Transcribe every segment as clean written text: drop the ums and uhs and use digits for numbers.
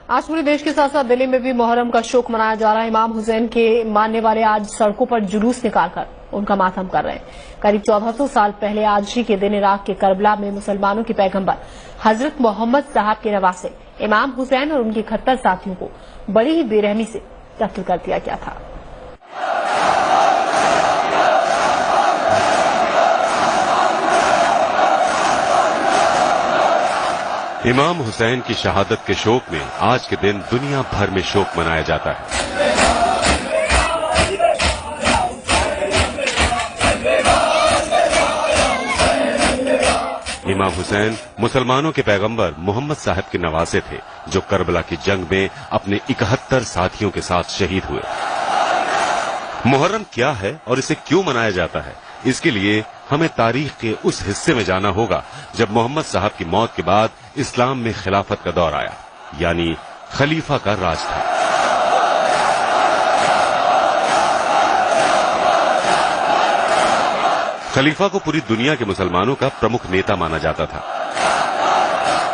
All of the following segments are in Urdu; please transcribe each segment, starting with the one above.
آج پورے دیش کے ساتھ ساتھ دلی میں بھی محرم کا شوق منایا جا رہا ہے۔ امام حسین کے ماننے والے آج سڑکوں پر جلوس نکال کر ان کا ماتم کر رہے ہیں۔ قریب 1400 سال پہلے آج ہی کے دن عراق کے کربلا میں مسلمانوں کے پیغمبر حضرت محمد صاحب کے نواسے امام حسین اور ان کے 71 ساتھیوں کو بڑی ہی بے رحمی سے قتل کر دیا گیا تھا۔ امام حسین کی شہادت کے شوق میں آج کے دن دنیا بھر میں شوق منایا جاتا ہے۔ امام حسین مسلمانوں کے پیغمبر محمد صاحب کے نواسے تھے جو کربلا کی جنگ میں اپنے 71 ساتھیوں کے ساتھ شہید ہوئے۔ محرم کیا ہے اور اسے کیوں منایا جاتا ہے، اس کے لیے ہمیں تاریخ کے اس حصے میں جانا ہوگا جب محمد صاحب کی موت کے بعد اسلام میں خلافت کا دور آیا، یعنی خلیفہ کا راج تھا۔ خلیفہ کو پوری دنیا کے مسلمانوں کا پرمکھ نیتا مانا جاتا تھا۔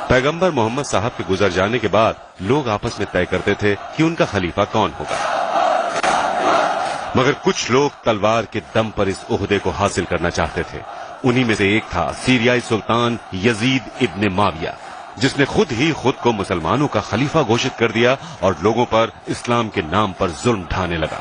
پیغمبر محمد صاحب کے گزر جانے کے بعد لوگ آپس میں طے کرتے تھے کہ ان کا خلیفہ کون ہوگا، مگر کچھ لوگ تلوار کے دم پر اس عہدے کو حاصل کرنا چاہتے تھے۔ انہی میں سے ایک تھا سیریائی سلطان یزید ابن معاویہ، جس نے خود کو مسلمانوں کا خلیفہ گھوشت کر دیا اور لوگوں پر اسلام کے نام پر ظلم ڈھانے لگا۔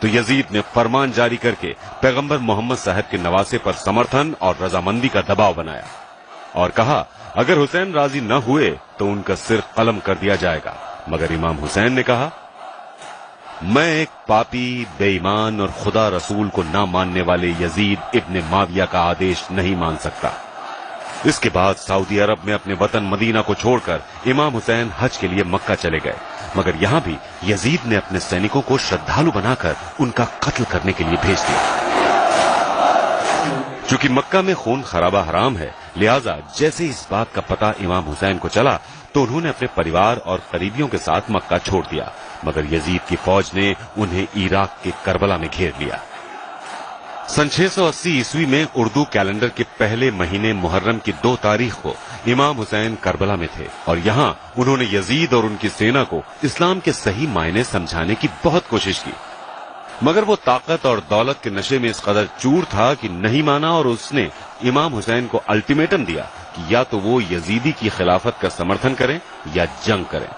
تو یزید نے فرمان جاری کر کے پیغمبر محمد صاحب کے نواسے پر سمرتھن اور رضامندی کا دباؤ بنایا اور کہا اگر حسین راضی نہ ہوئے تو ان کا سر قلم کر دیا جائے گا۔ مگر امام حسین نے کہا میں ایک پاپی، بے ایمان اور خدا رسول کو نہ ماننے والے یزید ابن معاویہ کا آدیش نہیں مان سکتا۔ اس کے بعد سعودی عرب میں اپنے وطن مدینہ کو چھوڑ کر امام حسین حج کے لیے مکہ چلے گئے، مگر یہاں بھی یزید نے اپنے سینکوں کو شردھالو بنا کر ان کا قتل کرنے کے لیے بھیج دیا۔ چونکہ مکہ میں خون خرابہ حرام ہے، لہذا جیسے اس بات کا پتہ امام حسین کو چلا تو انہوں نے اپنے پریوار اور قریبیوں کے ساتھ مکہ چھوڑ دیا، مگر یزید کی فوج نے انہیں عراق کے کربلا میں گھیر لیا۔ سن 680 عیسوی میں اردو کیلنڈر کے پہلے مہینے محرم کی 2 تاریخ کو امام حسین کربلا میں تھے اور یہاں انہوں نے یزید اور ان کی سینا کو اسلام کے صحیح معنی سمجھانے کی بہت کوشش کی، مگر وہ طاقت اور دولت کے نشے میں اس قدر چور تھا کہ نہیں مانا اور اس نے امام حسین کو الٹیمیٹم دیا کہ یا تو وہ یزیدی کی خلافت کا سمرتھن کریں یا جنگ کریں۔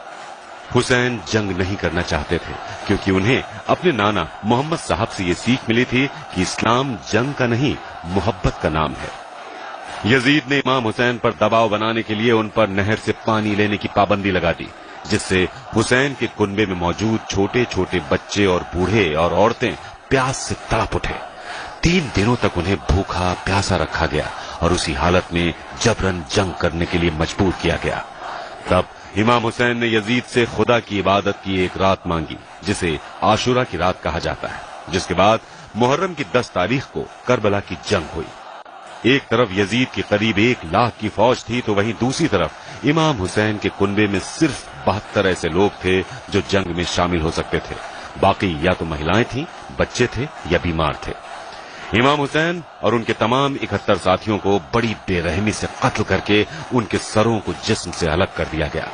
حسین جنگ نہیں کرنا چاہتے تھے کیونکہ انہیں اپنے نانا محمد صاحب سے یہ سیکھ ملی تھی کہ اسلام جنگ کا نہیں محبت کا نام ہے۔ یزید نے امام حسین پر دباؤ بنانے کے لیے ان پر نہر سے پانی لینے کی پابندی لگا دی، جس سے حسین کے کنبے میں موجود چھوٹے چھوٹے بچے اور بوڑھے اور عورتیں پیاس سے تڑپ اٹھے۔ 3 دنوں تک انہیں بھوکا پیاسا رکھا گیا اور اسی حالت میں جبرن جنگ کرنے کے لیے مجبور کیا گیا۔ تب امام حسین نے یزید سے خدا کی عبادت کی ایک رات مانگی جسے عاشورہ کی رات کہا جاتا ہے، جس کے بعد محرم کی 10 تاریخ کو کربلا کی جنگ ہوئی۔ ایک طرف یزید کی قریب 1 لاکھ کی فوج تھی تو وہیں دوسری طرف امام حسین کے کنبے میں صرف 72 ایسے لوگ تھے جو جنگ میں شامل ہو سکتے تھے، باقی یا تو مہلائیں تھیں، بچے تھے یا بیمار تھے۔ امام حسین اور ان کے تمام 71 ساتھیوں کو بڑی بے رحمی سے قتل کر کے ان کے سروں کو جسم سے الگ کر دیا گیا۔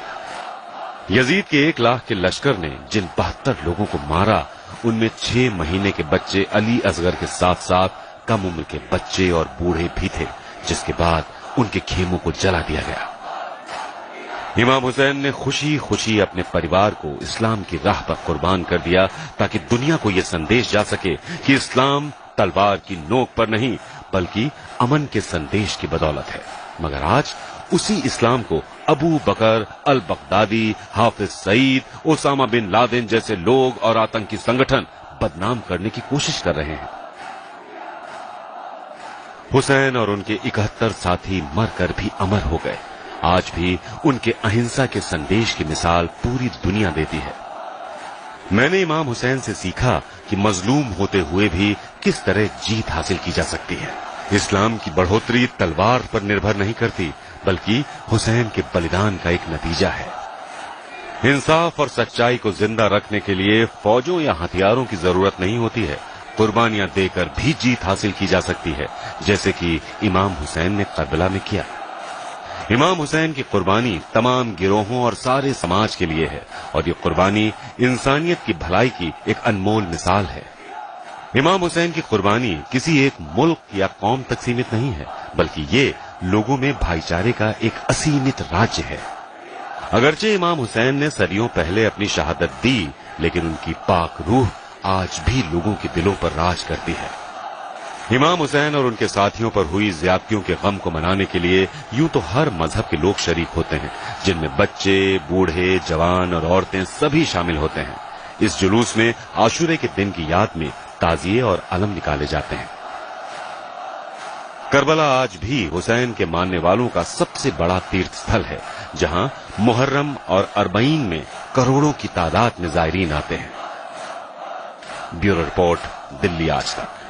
یزید کے 1 لاکھ کے لشکر نے جن 72 لوگوں کو مارا ان میں 6 مہینے کے بچے علی اصغر کے ساتھ ساتھ کم عمر کے بچے اور بوڑھے بھی تھے، جس کے بعد ان کے خیموں کو جلا دیا گیا۔ امام حسین نے خوشی خوشی اپنے پریوار کو اسلام کی راہ پر قربان کر دیا تاکہ دنیا کو یہ سندیش جا سکے کہ اسلام تلوار کی نوک پر نہیں بلکہ امن کے سندیش کی بدولت ہے۔ مگر آج اسی اسلام کو ابو بکر al Baghdadi, Hafiz Saeed, Usama bin Laden جیسے لوگ اور آتنکی سنگٹھن بدنام کرنے کی کوشش کر رہے ہیں۔ حسین اور ان کے 71 ساتھی مر کر بھی امر ہو گئے۔ آج بھی ان کے اہنسا کے سندیش کی مثال پوری دنیا دیتی ہے۔ میں نے امام حسین سے سیکھا کہ مظلوم ہوتے ہوئے بھی کس طرح جیت حاصل کی جا سکتی ہے۔ اسلام کی بڑھوتری تلوار پر نربھر نہیں کرتی بلکہ حسین کے بلیدان کا ایک نتیجہ ہے۔ انصاف اور سچائی کو زندہ رکھنے کے لیے فوجوں یا ہتھیاروں کی ضرورت نہیں ہوتی ہے، قربانیاں دے کر بھی جیت حاصل کی جا سکتی ہے، جیسے کہ امام حسین نے کربلا میں کیا۔ امام حسین کی قربانی تمام گروہوں اور سارے سماج کے لیے ہے اور یہ قربانی انسانیت کی بھلائی کی ایک انمول مثال ہے۔ امام حسین کی قربانی کسی ایک ملک یا قوم تک سیمت نہیں ہے، بلکہ یہ لوگوں میں بھائی چارے کا ایک اسیمت راج ہے۔ اگرچہ امام حسین نے صدیوں پہلے اپنی شہادت دی، لیکن ان کی پاک روح آج بھی لوگوں کے دلوں پر راج کرتی ہے۔ امام حسین اور ان کے ساتھیوں پر ہوئی زیادتیوں کے غم کو منانے کے لیے یوں تو ہر مذہب کے لوگ شریک ہوتے ہیں، جن میں بچے، بوڑھے، جوان اور عورتیں سبھی شامل ہوتے ہیں۔ اس جلوس میں عاشورے کے دن کی یاد میں تعزیے اور علم نکالے جاتے ہیں۔ کربلا آج بھی حسین کے ماننے والوں کا سب سے بڑا تیرتھ استھل ہے، جہاں محرم اور اربعین میں کروڑوں کی تعداد میں زائرین آتے ہیں۔ بیورو رپورٹ، دلی آج تک۔